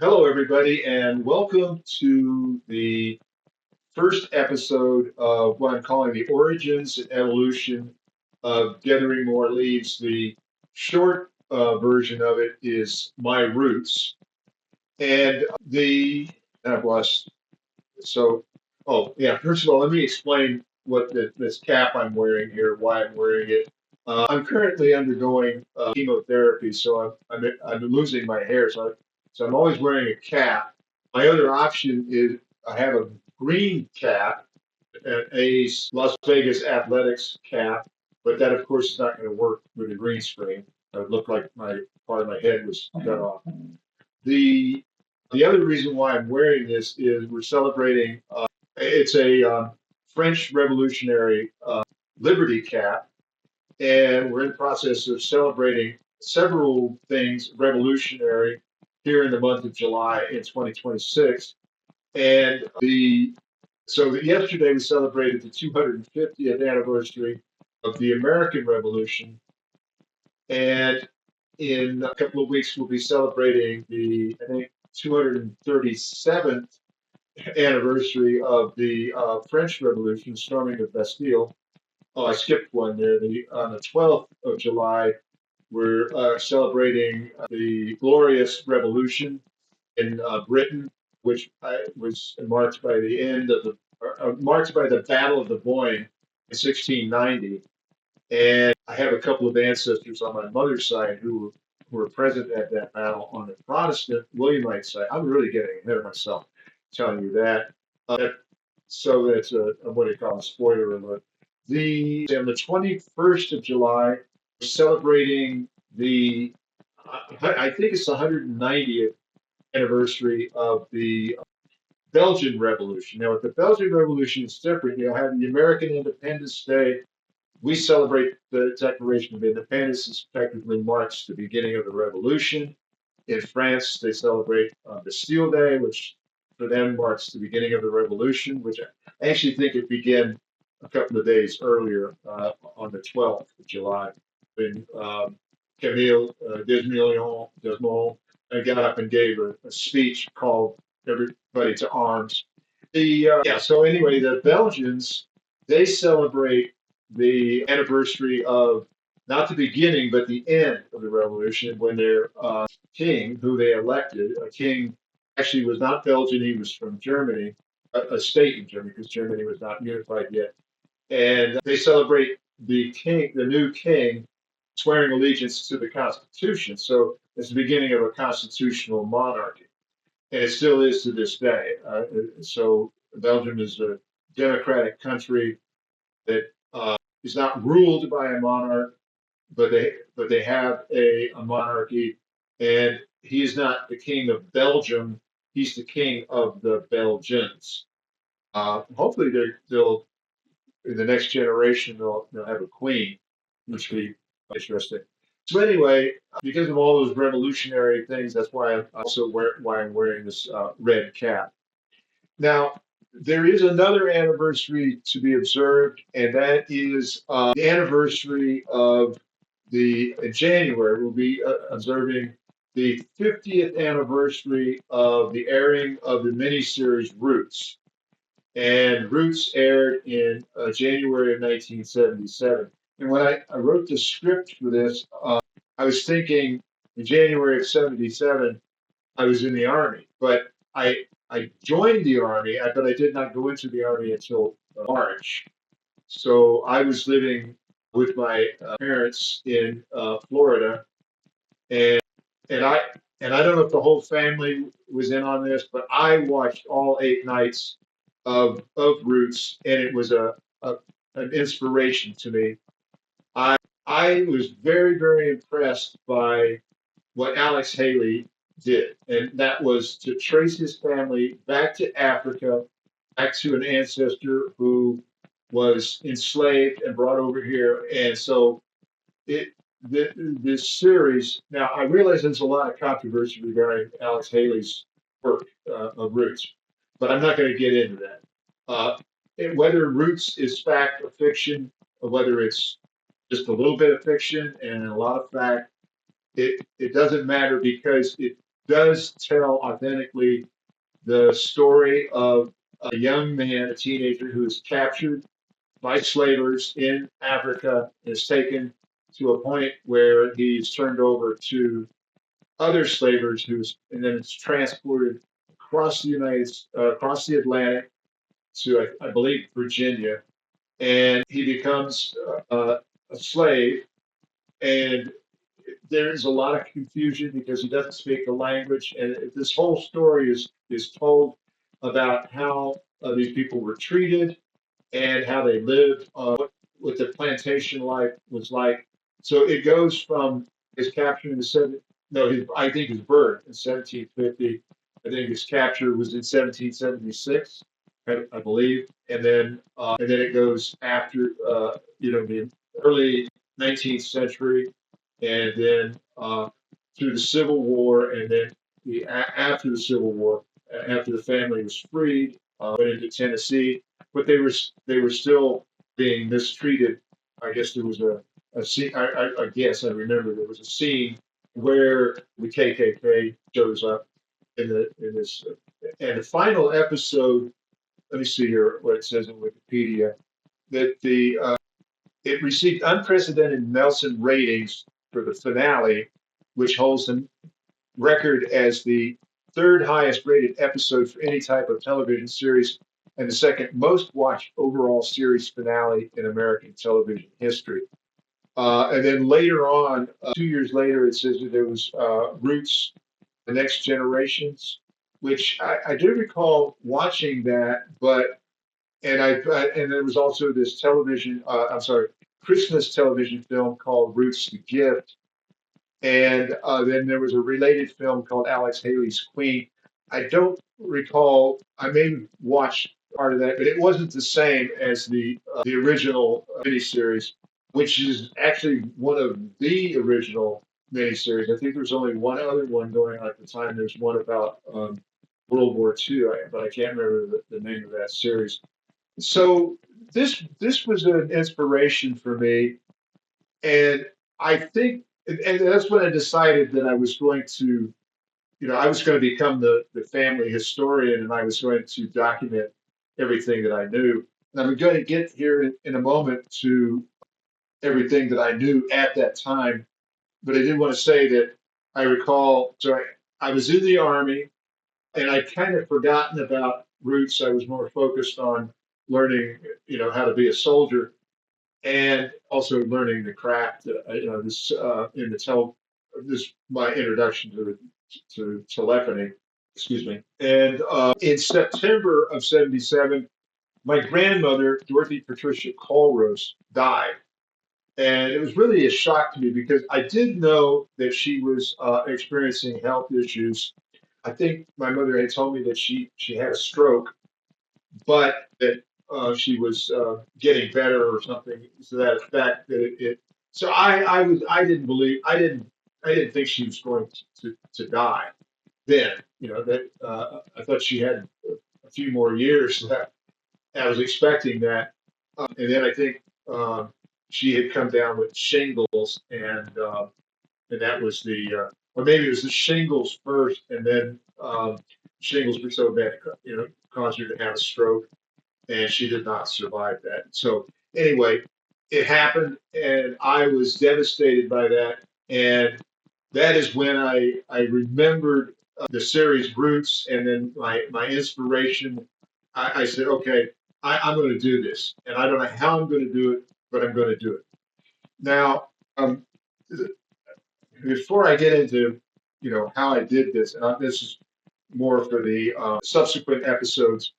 Hello, everybody, and welcome to the first episode of what I'm calling the origins and evolution of gathering more leaves. The short version of it is my roots, and I've lost. So, oh yeah. First of all, let me explain what this cap I'm wearing here, why I'm wearing it. I'm currently undergoing chemotherapy, so I'm losing my hair, so I'm always wearing a cap. My other option is I have a green cap, a Las Vegas Athletics cap, but that of course is not going to work with a green screen. It would look like my part of my head was cut off. The the other reason why I'm wearing this is we're celebrating. It's a French Revolutionary Liberty cap, and we're in the process of celebrating several things revolutionary here in the month of July in 2026. And yesterday we celebrated the 250th anniversary of the American Revolution, and in a couple of weeks we'll be celebrating the I think 237th anniversary of the French Revolution, storming of Bastille. Oh, I skipped one there. On the 12th of July, we're celebrating the glorious revolution in Britain, which was marked by the end of marked by the Battle of the Boyne in 1690. And I have a couple of ancestors on my mother's side who were present at that battle. On the Protestant Williamite side, I'm really getting ahead of myself telling you that. So that's what I call a spoiler alert. On the 21st of July, we're celebrating I think it's the 190th anniversary of the Belgian Revolution. Now, with the Belgian Revolution, it's different. You have the American Independence Day. We celebrate the Declaration of Independence. This effectively marks the beginning of the revolution. In France, they celebrate Bastille Day, which for them marks the beginning of the revolution, which I actually think it began a couple of days earlier on the 12th of July when Camille Desmoulins got up and gave a speech called everybody to arms. So anyway, the Belgians, they celebrate the anniversary of not the beginning but the end of the revolution when their king, who they elected, a king actually was not Belgian, he was from Germany, a state in Germany because Germany was not unified yet, and they celebrate the new king, swearing allegiance to the Constitution. So it's the beginning of a constitutional monarchy, and it still is to this day. So Belgium is a democratic country that is not ruled by a monarch, but they have a monarchy, and he is not the king of Belgium. He's the king of the Belgians. Hopefully, they'll in the next generation they'll have a queen, which would be interesting. So anyway, because of all those revolutionary things, that's why I'm wearing this red cap. Now, there is another anniversary to be observed, and that is the anniversary of in January. We'll be observing the 50th anniversary of the airing of the miniseries Roots. And Roots aired in January of 1977. And when I wrote the script for this, I was thinking in January of 77, I was in the Army, but I joined the Army, but I did not go into the Army until March. So I was living with my parents in Florida, and and I and I don't know if the whole family was in on this, but I watched all 8 nights of Roots, and it was an inspiration to me. I I was very impressed by what Alex Haley did, and that was to trace his family back to Africa, back to an ancestor who was enslaved and brought over here. And so it this series. Now I realize there's a lot of controversy regarding Alex Haley's work of Roots, but I'm not going to get into that. Uh, Whether Roots is fact or fiction, or whether it's just a little bit of fiction and a lot of fact, it doesn't matter because it does tell authentically the story of a young man, a teenager who is captured by slavers in Africa, is taken to a point where he's turned over to other slavers, and then it's transported across the across the Atlantic to, I believe, Virginia, and he becomes a slave. And there's a lot of confusion because he doesn't speak the language, and this whole story is told about how these people were treated and how they lived, what the plantation life was like. So it goes from his capture in the no, I think his birth in 1750. I think his capture was in 1776, I believe, and then it goes after, the early 19th century, and then through the Civil War, and then after the Civil War, after the family was freed, went into Tennessee, but they were still being mistreated. I guess there was a scene. I guess I remember there was a scene where the KKK shows up in this, and the final episode. Let me see here what it says in Wikipedia, that the it received unprecedented Nelson ratings for the finale, which holds the record as the third highest rated episode for any type of television series and the second most watched overall series finale in American television history. And then later on, 2 years later, it says that there was Roots, The Next Generations, which I do recall watching that, but and there was also this I'm sorry, Christmas television film called Roots the Gift, and then there was a related film called Alex Haley's Queen. I don't recall. I may have watched part of that, but it wasn't the same as the original miniseries, which is actually one of the original miniseries. I think there's only one other one going on at the time. There's one about World War II, but I can't remember the name of that series. So this was an inspiration for me, and I think, and that's when I decided that I was going to, I was going to become the family historian, and I was going to document everything that I knew. And I'm going to get here in a moment to everything that I knew at that time, but I did want to say that I recall. So I was in the army, and I kind of forgotten about roots. I was more focused on learning, how to be a soldier, and also learning the craft. This in the this my introduction to telephony. Excuse me. And in September of '77, my grandmother, Dorothy Patricia Colrose, died. And it was really a shock to me because I did know that she was experiencing health issues. I think my mother had told me that she had a stroke, but that she was getting better or something to that effect. That so I didn't believe I didn't think she was going to die then. That I thought she had a few more years left. I was expecting that, and then I think she had come down with shingles, and that was or maybe it was the shingles first, and then shingles were so bad, caused her to have a stroke, and she did not survive that. So anyway, it happened, and I was devastated by that, and that is when I remembered the series Roots, and then my inspiration. I said, okay, I'm going to do this, and I don't know how I'm going to do it, but I'm going to do it. Now, before I get into how I did this, and this is more for the subsequent episodes,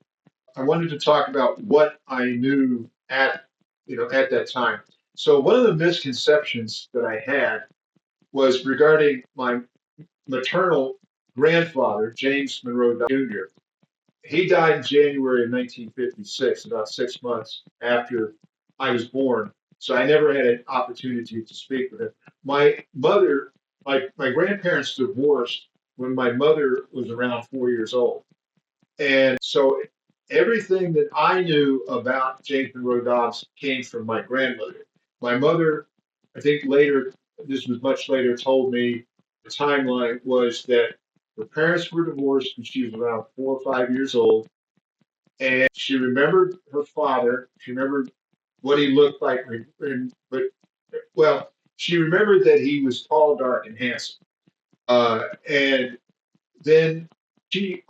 I wanted to talk about what I knew at that time. So one of the misconceptions that I had was regarding my maternal grandfather, James Monroe Jr. He died in January of 1956, about 6 months after I was born. So I never had an opportunity to speak with him. My mother, my grandparents divorced when my mother was around 4 years old. And so everything that I knew about James Monroe Dobbs came from my grandmother. My mother, I think later, this was much later, told me the timeline was that Her parents were divorced when she was around 4 or 5 years old, and she remembered her father. She remembered what he looked like, but well, she remembered that he was tall, dark, and handsome. And then she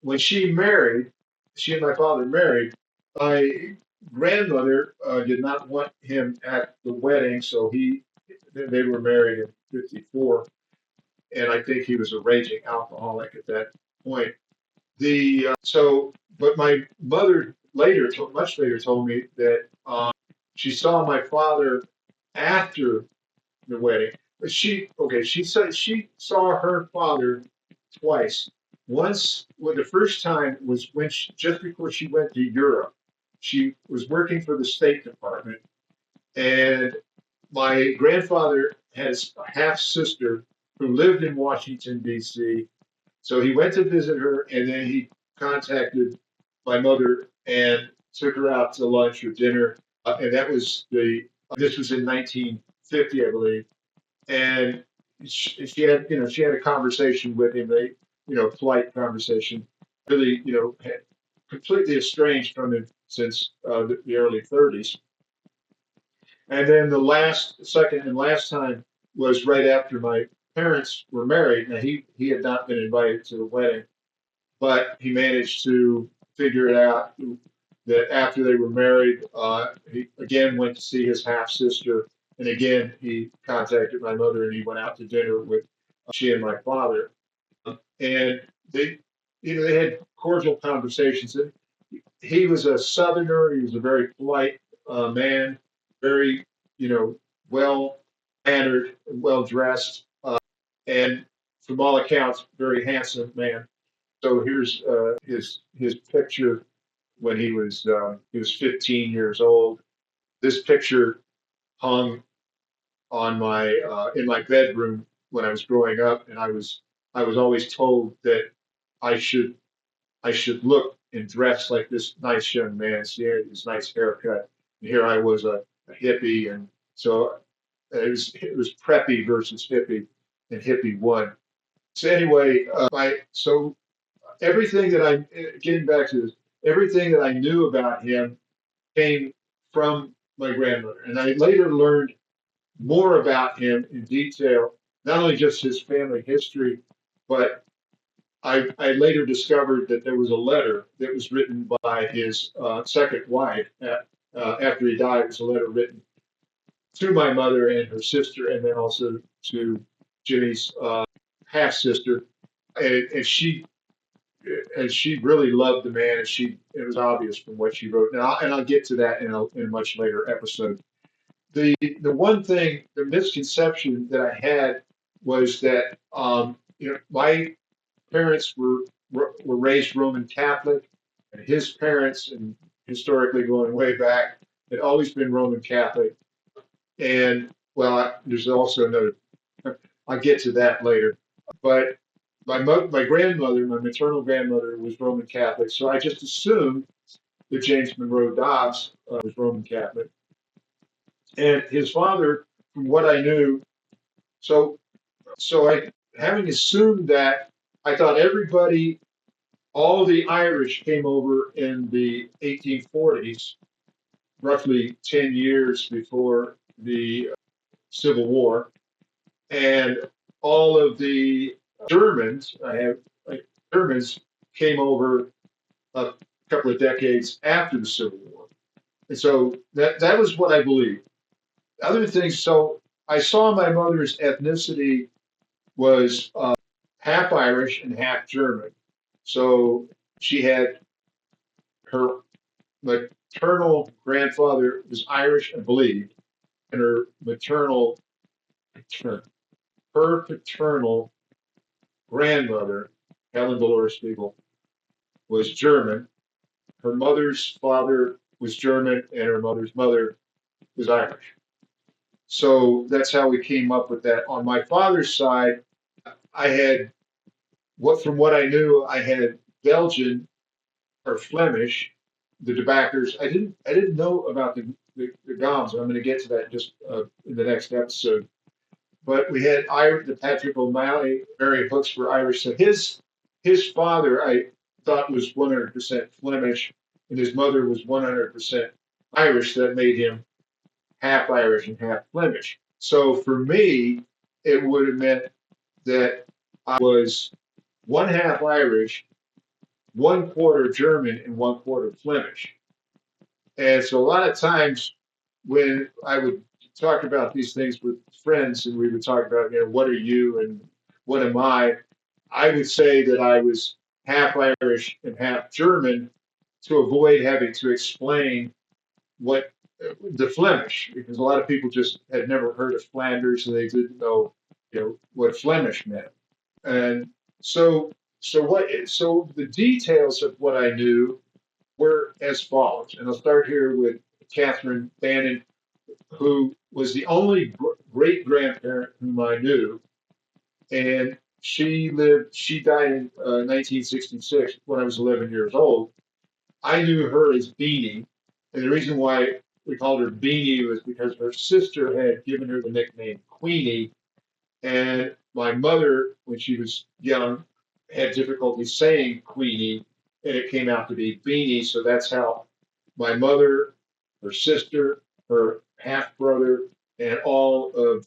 when she married, she and my father married. My grandmother did not want him at the wedding, so they were married in '54, and I think he was a raging alcoholic at that point. But my mother much later, told me that she saw my father after the wedding. But she said she saw her father twice. Once, well, the first time was just before she went to Europe. She was working for the State Department, and my grandfather has a half sister who lived in Washington, D.C. So he went to visit her, and then he contacted my mother and took her out to lunch or dinner. And this was in 1950, I believe. And she had a conversation with him, polite conversation, really, completely estranged from him since the early 30s. And then second and last time was right after my parents were married. Now he had not been invited to the wedding, but he managed to figure it out that after they were married, he again went to see his half sister, and again he contacted my mother, and he went out to dinner with she and my father, and they, they had cordial conversations. He was a Southerner. He was a very polite man, very, well mannered, well dressed, and from all accounts, very handsome man. So here's his picture when he was 15 years old. This picture hung on my in my bedroom when I was growing up, and I was always told that I should I should look and dress like this nice young man. So he had this nice haircut, and here I was a hippie, and so it was preppy versus hippie, and hippie won. So anyway, everything that I getting back to this, everything that I knew about him came from my grandmother, and I later learned more about him in detail, not only just his family history, but I later discovered that there was a letter that was written by his second wife after he died. It was a letter written to my mother and her sister, and then also to Jimmy's half sister, and she really loved the man, and it was obvious from what she wrote. And I'll get to that in a much later episode. The one thing, the misconception that I had was that my parents were raised Roman Catholic, and his parents, and historically going way back, had always been Roman Catholic. And well, there's also another. I'll get to that later. But my grandmother, my maternal grandmother, was Roman Catholic, so I just assumed that James Monroe Dobbs was Roman Catholic, and his father, from what I knew, so having assumed that, I thought everybody, all the Irish came over in the 1840s, roughly 10 years before the Civil War, and all of the Germans, Germans came over a couple of decades after the Civil War. And so that was what I believed. Other things, so I saw my mother's ethnicity was half Irish and half German. So she had her maternal grandfather was Irish, I believe, and her paternal grandmother, Helen Dolores Spiegel, was German. Her mother's father was German, and her mother's mother was Irish. So that's how we came up with that. On my father's side, I had from what I knew, I had Belgian or Flemish, the De Backers. I didn't know about the Gams. I'm going to get to that just in the next episode. but we had the Patrick O'Malley, Mary Hooks were Irish. So his father, I thought, was 100% Flemish, and his mother was 100% Irish. That made him half Irish and half Flemish. So for me, it would have meant that I was one half Irish, one quarter German, and one quarter Flemish. And so a lot of times when I would talk about these things with friends and we would talk about, what are you and what am I would say that I was half Irish and half German to avoid having to explain what the Flemish, because a lot of people just had never heard of Flanders and they didn't know, what Flemish meant. And so, so the details of what I knew were as follows. And I'll start here with Catherine Bannon, who was the only great grandparent whom I knew. And she died in 1966 when I was 11 years old. I knew her as Beanie. And the reason why we called her Beanie was because her sister had given her the nickname Queenie. And my mother, when she was young, had difficulty saying Queenie, and it came out to be Beanie. So that's how my mother, her sister, her half brother, and all of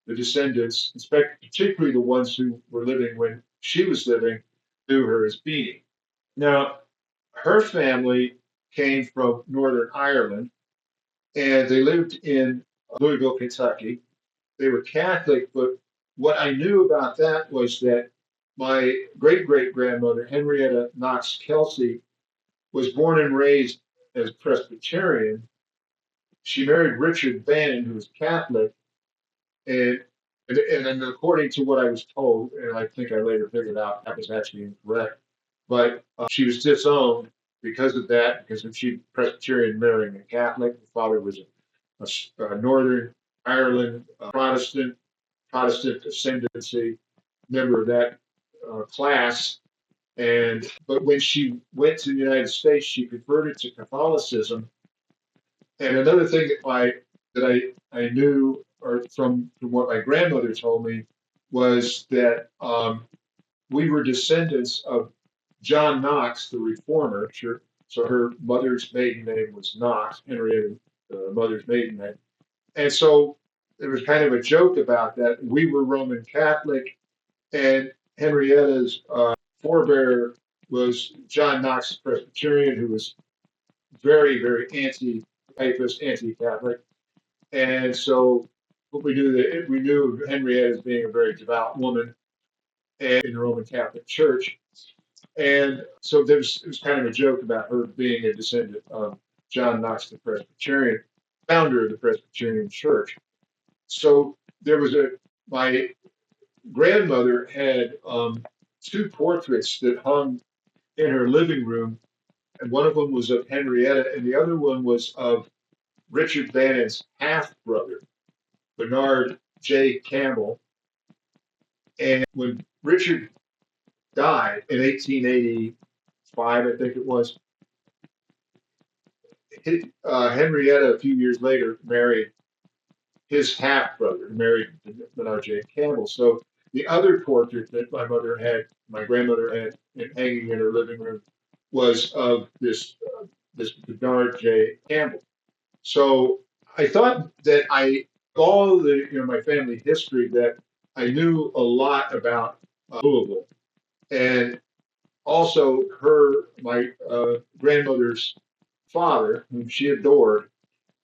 the descendants, particularly the ones who were living when she was living, knew her as Beanie. Now, her family came from Northern Ireland, and they lived in Louisville, Kentucky. They were Catholic, but what I knew about that was that my great great grandmother, Henrietta Knox Kelsey, was born and raised as Presbyterian. She married Richard Bannon, who was Catholic, and and then according to what I was told, and I think I later figured out that was actually incorrect, but she was disowned because of that, because if she Presbyterian marrying a Catholic, the father was a Northern Ireland Protestant ascendancy member of that class. And but when she went to the United States, she converted to Catholicism. And another thing that I knew, or from what my grandmother told me, was that we were descendants of John Knox, the reformer. Sure. So her mother's maiden name was Knox, Henrietta, mother's maiden name. And so there was kind of a joke about that. We were Roman Catholic, and Henrietta's forebear was John Knox Presbyterian, who was very, very anti-papist, anti-Catholic. And so what we knew Henrietta as being a very devout woman and in the Roman Catholic Church. And so it was kind of a joke about her being a descendant of John Knox the Presbyterian, founder of the Presbyterian Church. So there was my grandmother had two portraits that hung in her living room, and one of them was of Henrietta, and the other one was of Richard Bannon's half brother, Bernard J. Campbell. And when Richard died in 1885, I think it was, Henrietta, a few years later, married his half brother, married Bernard J. Campbell. So the other portrait that my grandmother had hanging in her living room, was of this Bernard J. Campbell. So I thought that all the my family history, that I knew a lot about Louisville, and also my grandmother's father, whom she adored,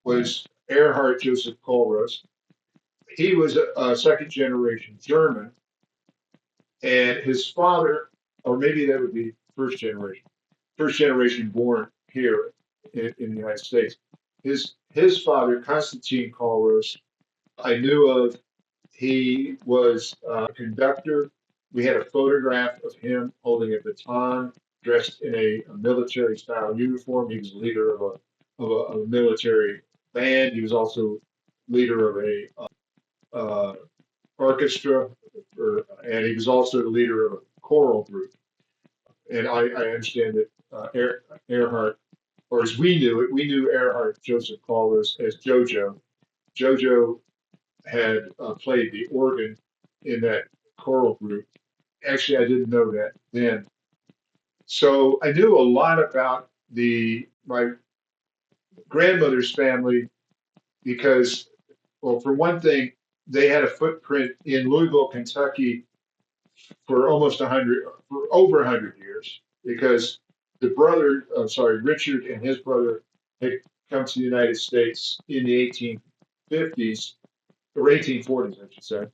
was Erhard Joseph Kohlrauss. He was a second generation German, and his father, or maybe that would be first generation born here in the United States. His father, Constantine Kohlrauss, I knew of. He was a conductor. We had a photograph of him holding a baton, dressed in a military style uniform. He was the leader of a military band. He was also leader of a orchestra, and he was also the leader of a choral group. And I understand that Erhard, or as we knew Erhard Joseph Kohlrauss as Jojo. Jojo had played the organ in that choral group. Actually, I didn't know that then. So I knew a lot about the my grandmother's family because, well, for one thing, they had a footprint in Louisville, Kentucky for almost 100, for over 100 years, because Richard and his brother had come to the United States in the 1850s, or 1840s, I should say,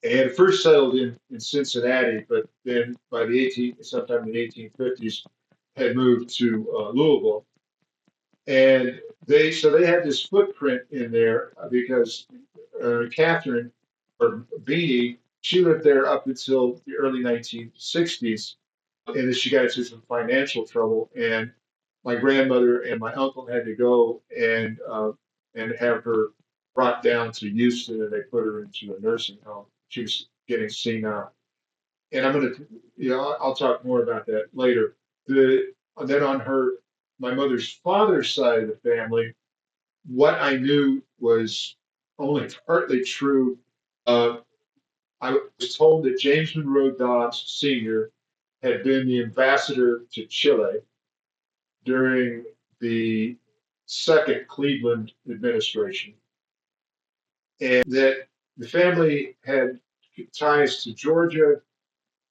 and first settled in Cincinnati, but then by sometime in the 1850s, had moved to Louisville. And they had this footprint in there because Catherine, or Beanie, she lived there up until the early 1960s, and then she got into some financial trouble, and my grandmother and my uncle had to go and have her brought down to Houston, and they put her into a nursing home. She was getting senile, and I'm gonna, I'll talk more about that later. The and then on my mother's father's side of the family, what I knew was only partly true. Uh, I was told that James Monroe Dobbs Sr. had been the ambassador to Chile during the second Cleveland administration, and that the family had ties to Georgia.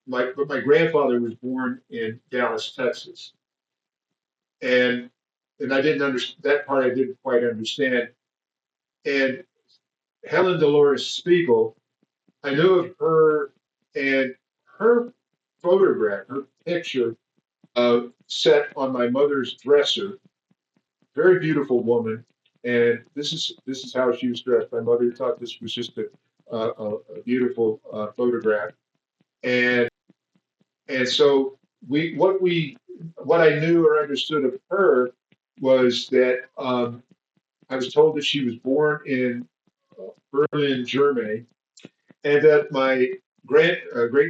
But my grandfather was born in Dallas, Texas, and I didn't understand that part. I didn't quite understand. And Helen Dolores Spiegel, I knew of her, and her photograph, her picture, set on my mother's dresser. Very beautiful woman, and this is how she was dressed. My mother thought this was just a beautiful photograph, and so what I knew or understood of her was that I was told that she was born in Berlin, Germany, and that my great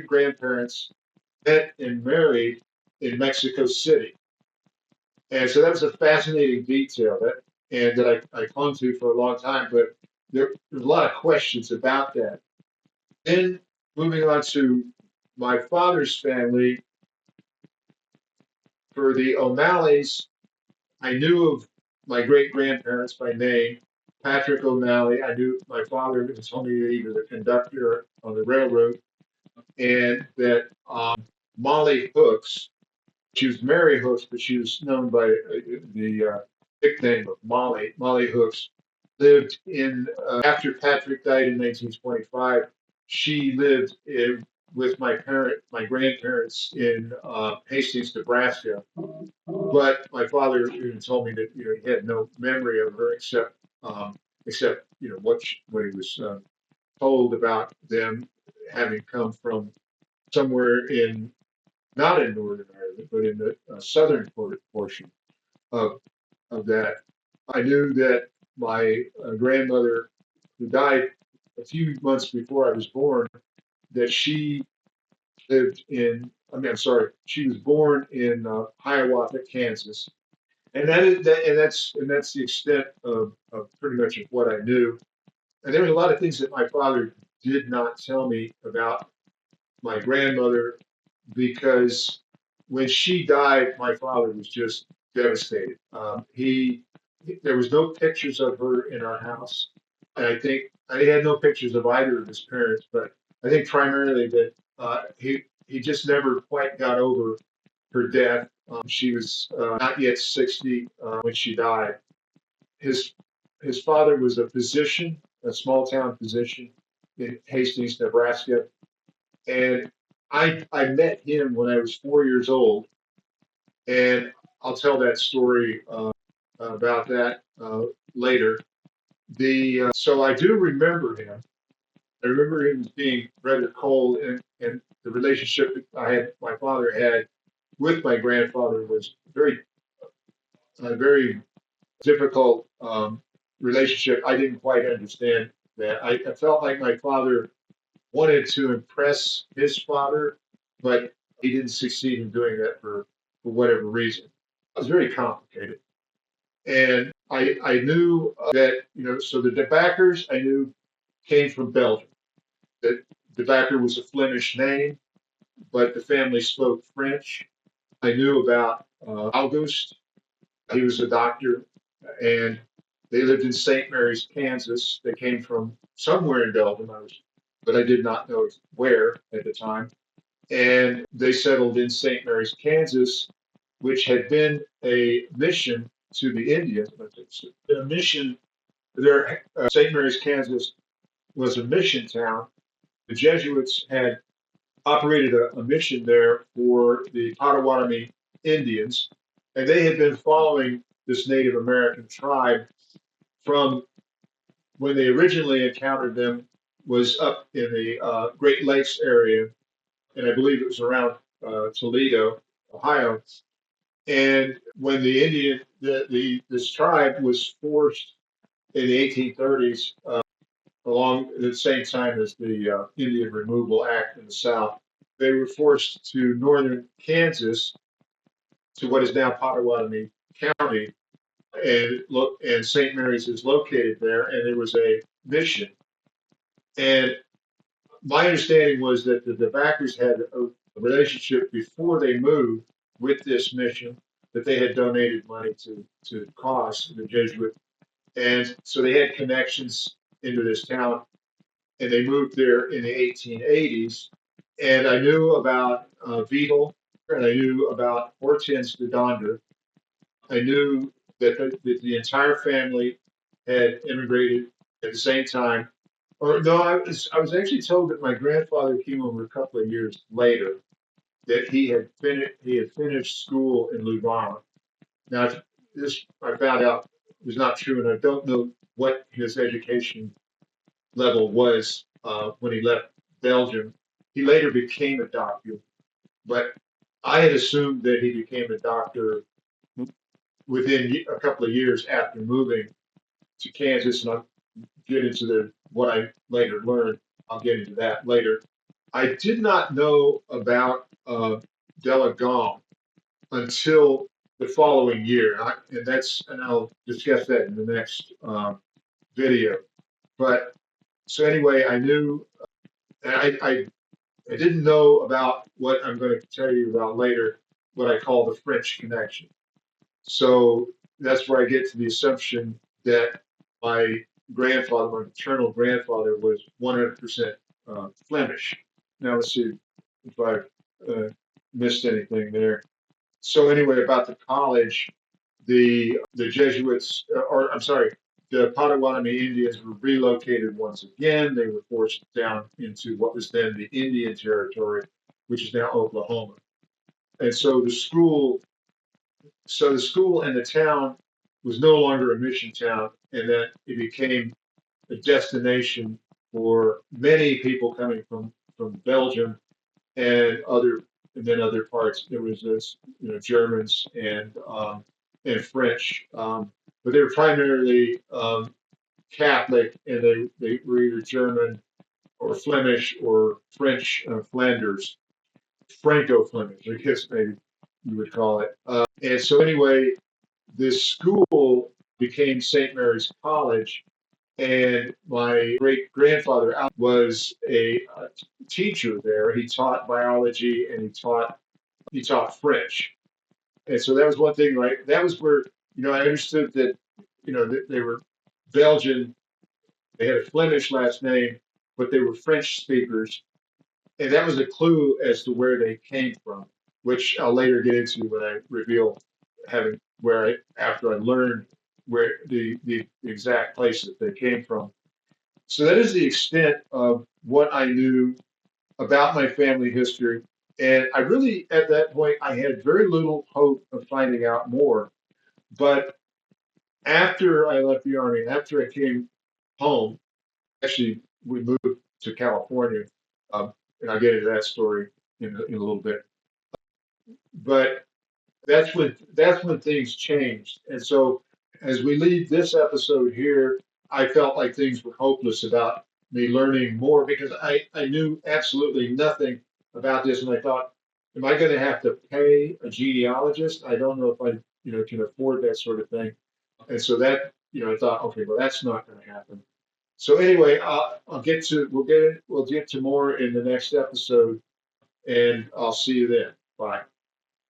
grandparents met and married in Mexico City. And so that was a fascinating detail that I clung to for a long time, but there's a lot of questions about that. Then moving on to my father's family, for the O'Malleys, I knew of my great grandparents by name. Patrick O'Malley, I knew my father told me that he was a conductor on the railroad, and that Molly Hooks, she was Mary Hooks, but she was known by the nickname of Molly Hooks, lived in, after Patrick died in 1925, she lived with my grandparents in Hastings, Nebraska. But my father even told me that he had no memory of her except what he was told about them having come from somewhere not in Northern Ireland, but in the southern portion of that. I knew that my grandmother, who died a few months before I was born, that she lived in. I mean, I'm sorry, she was born in Hiawatha, Kansas, and that's the extent of pretty much of what I knew. And there was a lot of things that my father did not tell me about my grandmother, because when she died, my father was just devastated. There was no pictures of her in our house, and I think I had no pictures of either of his parents. But I think primarily that he just never quite got over her death. She was not yet 60 when she died. His his father was a physician, a small town physician in Hastings, Nebraska, and I met him when I was 4 years old, and I'll tell that story about that later. The So I do remember him. I remember him as being rather cold, and the relationship that my father had with my grandfather was very difficult relationship. I didn't quite understand that. I felt like my father wanted to impress his father, but he didn't succeed in doing that for whatever reason. It was very complicated. And I knew that, so the backers, I knew came from Belgium. The, the doctor was a Flemish name, but the family spoke French. I knew about August. He was a doctor, and they lived in St. Mary's, Kansas. They came from somewhere in Belgium, but I did not know where at the time. And they settled in St. Mary's, Kansas, which had been a mission to the Indians. A mission there. St. Mary's, Kansas was a mission town. The Jesuits had operated a mission there for the Potawatomi Indians, and they had been following this Native American tribe from when they originally encountered them was up in the Great Lakes area, and I believe it was around Toledo, Ohio. And when this tribe was forced in the 1830s, along at the same time as the Indian Removal Act in the South, they were forced to northern Kansas, to what is now Potawatomi County, and St. Mary's is located there, and there was a mission. And my understanding was that the backers had a relationship before they moved with this mission, that they had donated money to cause the Jesuit, and so they had connections into this town, and they moved there in the 1880s. And I knew about Beetle, and I knew about Hortense de Donder. I knew that the entire family had immigrated at the same time. Or no, I was actually told that my grandfather came over a couple of years later. That he had finished school in Louvain. Now this I found out was not true, and I don't know what his education level was when he left Belgium. He later became a doctor, but I had assumed that he became a doctor within a couple of years after moving to Kansas, and I'll get into what I later learned. I'll get into that later. I did not know about Delagon until the following year, and I'll discuss that in the next video. But so anyway, I knew, and I didn't know about what I'm going to tell you about later, what I call the French connection. So that's where I get to the assumption that my grandfather, my maternal grandfather, was 100% Flemish. Now let's see if I missed anything there. So anyway, about the college, the Jesuits, or I'm sorry, the Potawatomi Indians were relocated once again. They were forced down into what was then the Indian Territory, which is now Oklahoma. And so the school and the town was no longer a mission town, and that it became a destination for many people coming from Belgium and other parts. There was this, Germans and French, but they were primarily Catholic, and they were either German or Flemish or French Flanders, Franco-Flemish, I guess maybe you would call it. And so anyway, this school became St. Mary's College, and my great grandfather was a teacher there. He taught biology and he taught French, and so that was one thing, right? That was where I understood that that they were Belgian. They had a Flemish last name, but they were French speakers, and that was a clue as to where they came from, which I'll later get into when I reveal having where after I learned where the exact place that they came from. So that is the extent of what I knew about my family history. And I really, at that point, I had very little hope of finding out more. But after I left the Army, after I came home, actually, we moved to California, and I'll get into that story in a little bit. But that's when things changed. And so as we leave this episode here, I felt like things were hopeless about me learning more because I knew absolutely nothing about this. And I thought, am I going to have to pay a genealogist? I don't know if I, can afford that sort of thing. And so that, I thought, okay, well, that's not going to happen. So anyway, we'll get to more in the next episode, and I'll see you then. Bye.